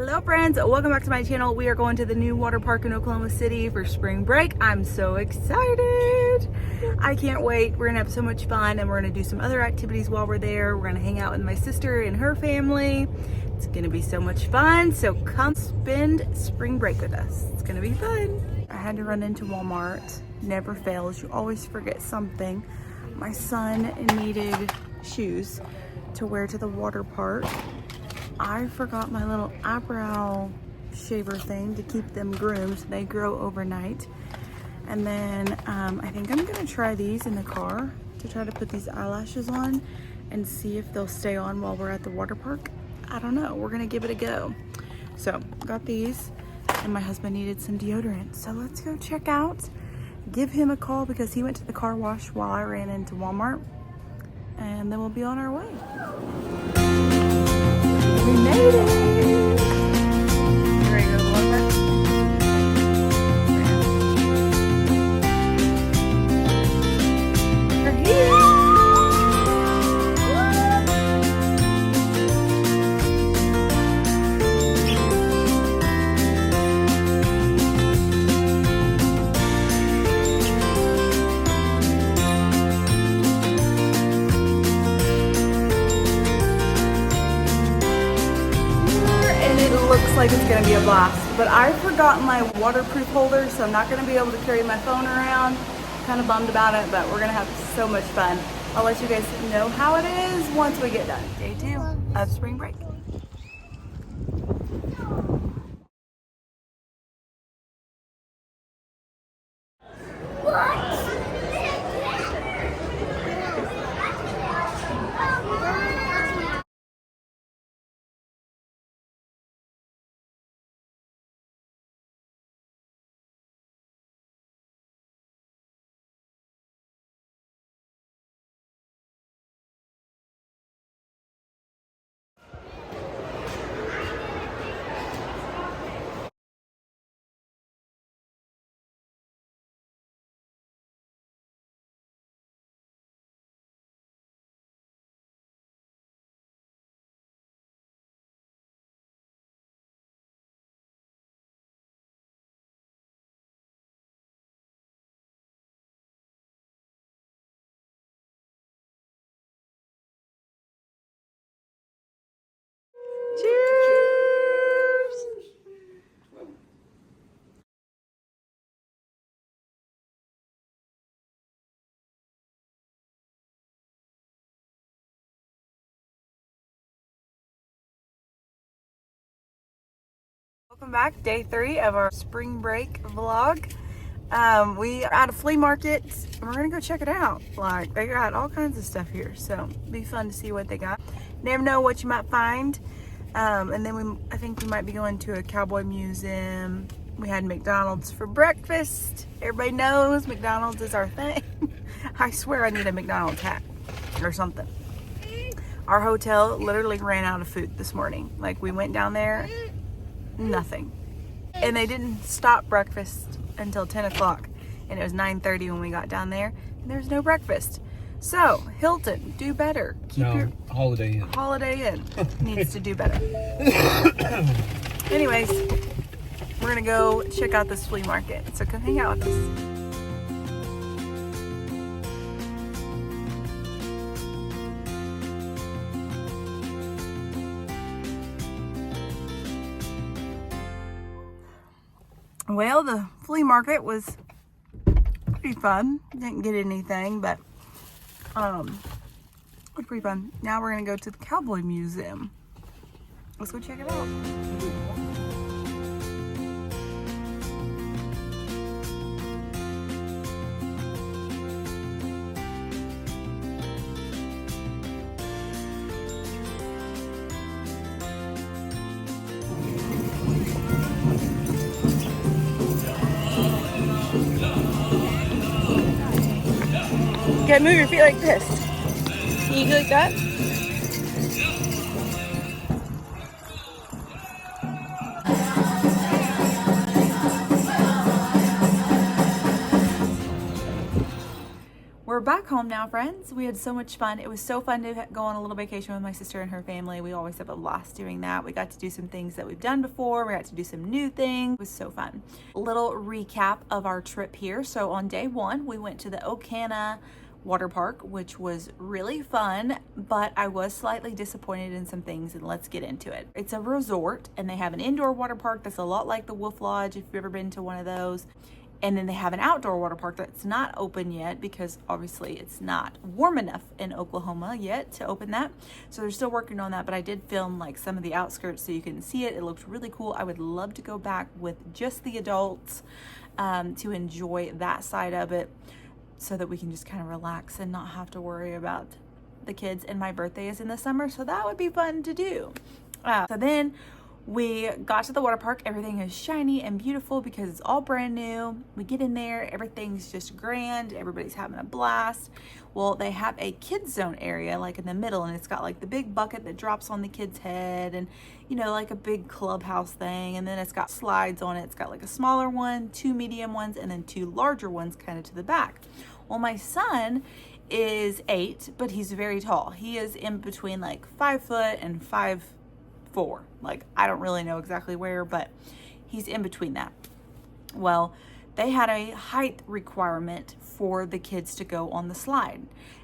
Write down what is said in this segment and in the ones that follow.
Hello friends, welcome back to my channel. We are going to the new water park in Oklahoma City for spring break. I'm so excited. I can't wait. We're gonna have so much fun and we're gonna do some other activities while we're there. We're gonna hang out with my sister and her family. It's gonna be so much fun. So come spend spring break with us. It's gonna be fun. I had to run into Walmart. Never fails. You always forget something. My son needed shoes to wear to the water park. I forgot my little eyebrow shaver thing to keep them groomed so they grow overnight. And then I think I'm gonna try these in the car to try to put these eyelashes on and see if they'll stay on while we're at the water park. I don't know, we're gonna give it a go. So got these and my husband needed some deodorant. So let's go check out, give him a call because he went to the car wash while I ran into Walmart, and then we'll be on our way. We made it! You ready to go to the water park? We're here! Looks like it's gonna be a blast, but I forgot my waterproof holder, so I'm not gonna be able to carry my phone around. Kind of bummed about it, but we're gonna have so much fun. I'll let you guys know how it is once we get done. Day 2 of spring break. Cheers! Welcome back, day 3 of our spring break vlog. We are at a flea market and we're gonna go check it out. Like, they got all kinds of stuff here, so it'll be fun to see what they got. Never know what you might find. And then I think we might be going to a Cowboy museum. We had McDonald's for breakfast. Everybody knows McDonald's is our thing. I swear I need a McDonald's hat or something. Our hotel literally ran out of food this morning. Like, we went down there, nothing. And they didn't stop breakfast until 10 o'clock. And it was 9:30 when we got down there. And there's no breakfast. So, Hilton, do better. Keep your Holiday Inn. Holiday Inn needs to do better. Anyways, we're gonna go check out this flea market. So come hang out with us. Well, the flea market was pretty fun. Didn't get anything, but it was pretty fun. Now we're gonna go to the Cowboy Museum. Let's go check it out. You gotta move your feet like this. Can you do like that? We're back home now, friends. We had so much fun. It was so fun to go on a little vacation with my sister and her family. We always have a blast doing that. We got to do some things that we've done before. We got to do some new things. It was so fun. A little recap of our trip here. So on day one, we went to the Okana water park, which was really fun, but I was slightly disappointed in some things, and let's get into it. It's a resort, and they have an indoor water park that's a lot like the Wolf Lodge, if you've ever been to one of those. And then they have an outdoor water park that's not open yet because obviously it's not warm enough in Oklahoma yet to open that. So they're still working on that, but I did film like some of the outskirts so you can see it. It looks really cool. I would love to go back with just the adults to enjoy that side of it so that we can just kind of relax and not have to worry about the kids. And my birthday is in the summer, so that would be fun to do. So then we got to the water park. Everything is shiny and beautiful because it's all brand new. We get in there, everything's just grand. Everybody's having a blast. Well, they have a kids zone area like in the middle, and it's got like the big bucket that drops on the kid's head and, you know, like a big clubhouse thing. And then it's got slides on it. It's got like a smaller one, 2 medium ones, and then 2 larger ones kind of to the back. Well, my son is 8, but he's very tall. He is in between like 5 foot and 5'4". Like, I don't really know exactly where, but he's in between that. Well, they had a height requirement for the kids to go on the slide.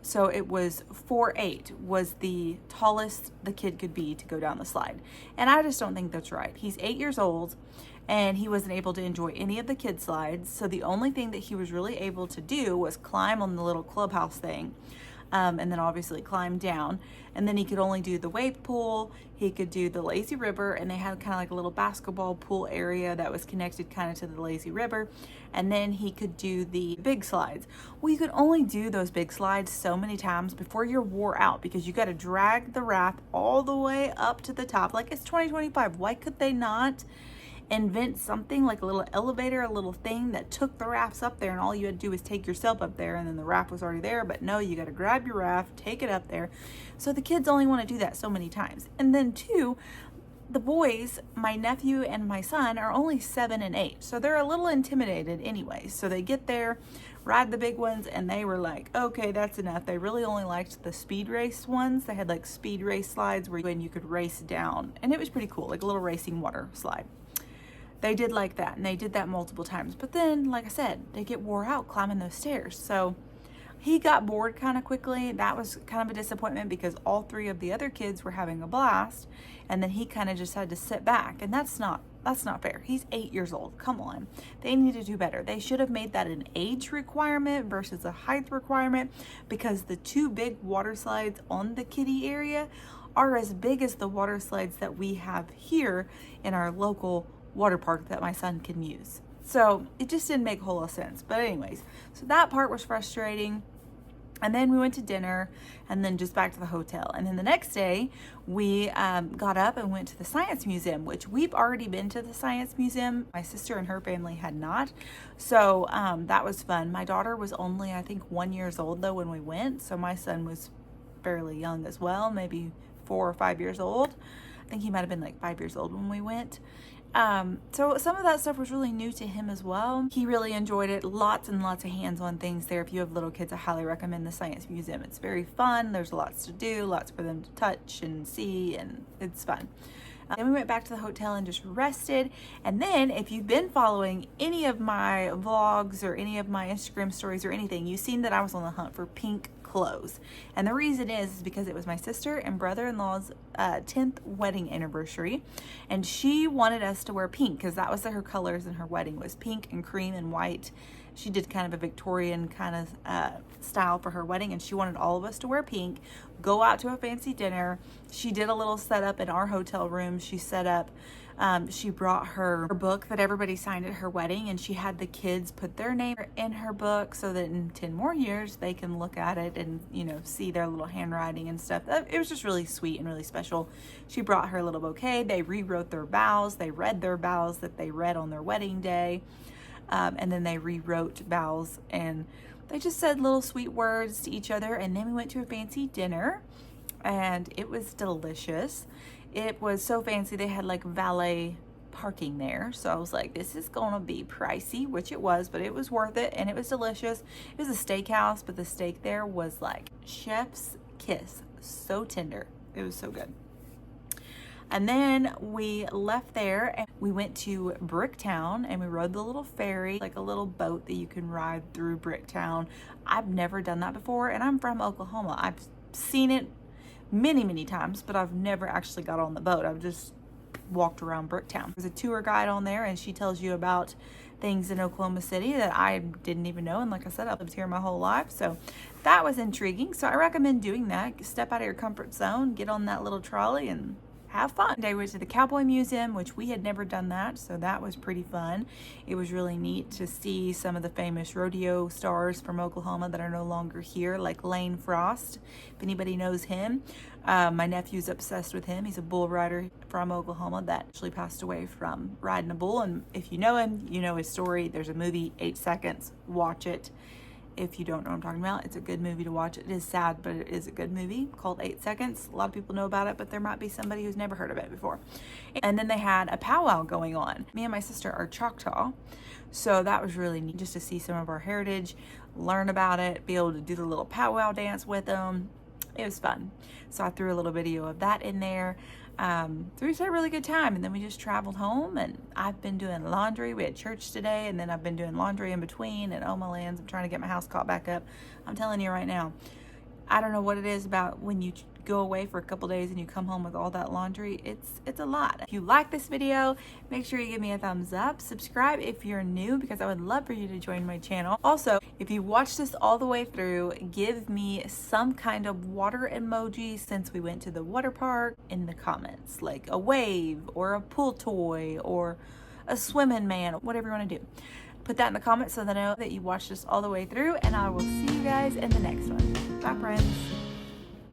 So it was 4'8" was the tallest the kid could be to go down the slide. And I just don't think that's right. He's 8 years old and he wasn't able to enjoy any of the kid slides. So the only thing that he was really able to do was climb on the little clubhouse thing. And then obviously climb down, and then he could only do the wave pool. He could do the lazy river, and they had kind of like a little basketball pool area that was connected kind of to the lazy river, and then he could do the big slides. Well, you could only do those big slides so many times before you're wore out because you got to drag the raft all the way up to the top. Like, it's 2025. Why could they not invent something like a little elevator, a little thing that took the rafts up there, and all you had to do was take yourself up there, and then the raft was already there? But no, you got to grab your raft, take it up there. So the kids only want to do that so many times. And then 2, the boys, my nephew and my son, are only 7 and 8, so they're a little intimidated anyway. So they get there, ride the big ones, and they were like, okay, that's enough. They really only liked the speed race ones. They had like speed race slides where you could race down, and it was pretty cool, like a little racing water slide. They did like that, and they did that multiple times. But then, like I said, they get wore out climbing those stairs. So he got bored kind of quickly. That was kind of a disappointment because all 3 of the other kids were having a blast, and then he kind of just had to sit back, and that's not fair. He's 8 years old. Come on. They need to do better. They should have made that an age requirement versus a height requirement, because the 2 big water slides on the kiddie area are as big as the water slides that we have here in our local water park that my son can use. So it just didn't make a whole lot of sense. But anyways, so that part was frustrating. And then we went to dinner, and then just back to the hotel. And then the next day we got up and went to the Science Museum, which we've already been to the Science Museum. My sister and her family had not. So that was fun. My daughter was only, I think, 1 year old though when we went. So my son was fairly young as well, maybe 4 or 5 years old. I think he might have been like 5 years old when we went. So some of that stuff was really new to him as well. He really enjoyed it. Lots and lots of hands-on things there. If you have little kids, I highly recommend the Science Museum. It's very fun. There's lots to do, lots for them to touch and see, and it's fun. Then we went back to the hotel and just rested. And then if you've been following any of my vlogs or any of my Instagram stories or anything, you've seen that I was on the hunt for pink clothes. And the reason is because it was my sister and brother-in-law's 10th wedding anniversary, and she wanted us to wear pink because that was her colors in her wedding, was pink and cream and white. She did kind of a Victorian kind of style for her wedding, and she wanted all of us to wear pink, go out to a fancy dinner. She did a little setup in our hotel room. She set up, she brought her book that everybody signed at her wedding, and she had the kids put their name in her book so that in 10 more years they can look at it and, you know, see their little handwriting and stuff. It was just really sweet and really special. She brought her little bouquet. They rewrote their vows. They read their vows that they read on their wedding day. And then they rewrote vows, and they just said little sweet words to each other. And then we went to a fancy dinner, and it was delicious. It was so fancy. They had like valet parking there. So I was like, this is gonna be pricey, which it was, but it was worth it, and it was delicious. It was a steakhouse, but the steak there was like chef's kiss. So tender. It was so good. And then we left there and we went to Bricktown and we rode the little ferry, like a little boat that you can ride through Bricktown. I've never done that before, and I'm from Oklahoma. I've seen it many, many times, but I've never actually got on the boat. I've just walked around Bricktown. There's a tour guide on there, and she tells you about things in Oklahoma City that I didn't even know. And like I said, I've lived here my whole life, so that was intriguing. So I recommend doing that. Step out of your comfort zone, get on that little trolley, and have fun. Today we went to the Cowboy Museum, which we had never done that, so that was pretty fun. It was really neat to see some of the famous rodeo stars from Oklahoma that are no longer here, like Lane Frost, if anybody knows him. My nephew's obsessed with him. He's a bull rider from Oklahoma that actually passed away from riding a bull, and if you know him, you know his story. There's a movie, 8 Seconds. Watch it. If you don't know what I'm talking about, it's a good movie to watch. It is sad, but it is a good movie called 8 Seconds. A lot of people know about it, but there might be somebody who's never heard of it before. And then they had a powwow going on. Me and my sister are Choctaw, so that was really neat just to see some of our heritage, learn about it, be able to do the little powwow dance with them. It was fun. So I threw a little video of that in there. So we just had a really good time, and then we just traveled home, and I've been doing laundry. We had church today, and then I've been doing laundry in between, and oh my lands, I'm trying to get my house caught back up. I'm telling you right now, I don't know what it is about when you go away for a couple days and you come home with all that laundry. It's a lot. If you like this video, make sure you give me a thumbs up. Subscribe if you're new, because I would love for you to join my channel. Also, if you watched this all the way through, give me some kind of water emoji since we went to the water park in the comments, like a wave or a pool toy or a swimming man, whatever you want to do. Put that in the comments so that I know that you watched this all the way through, and I will see you guys in the next one. Bye, friends.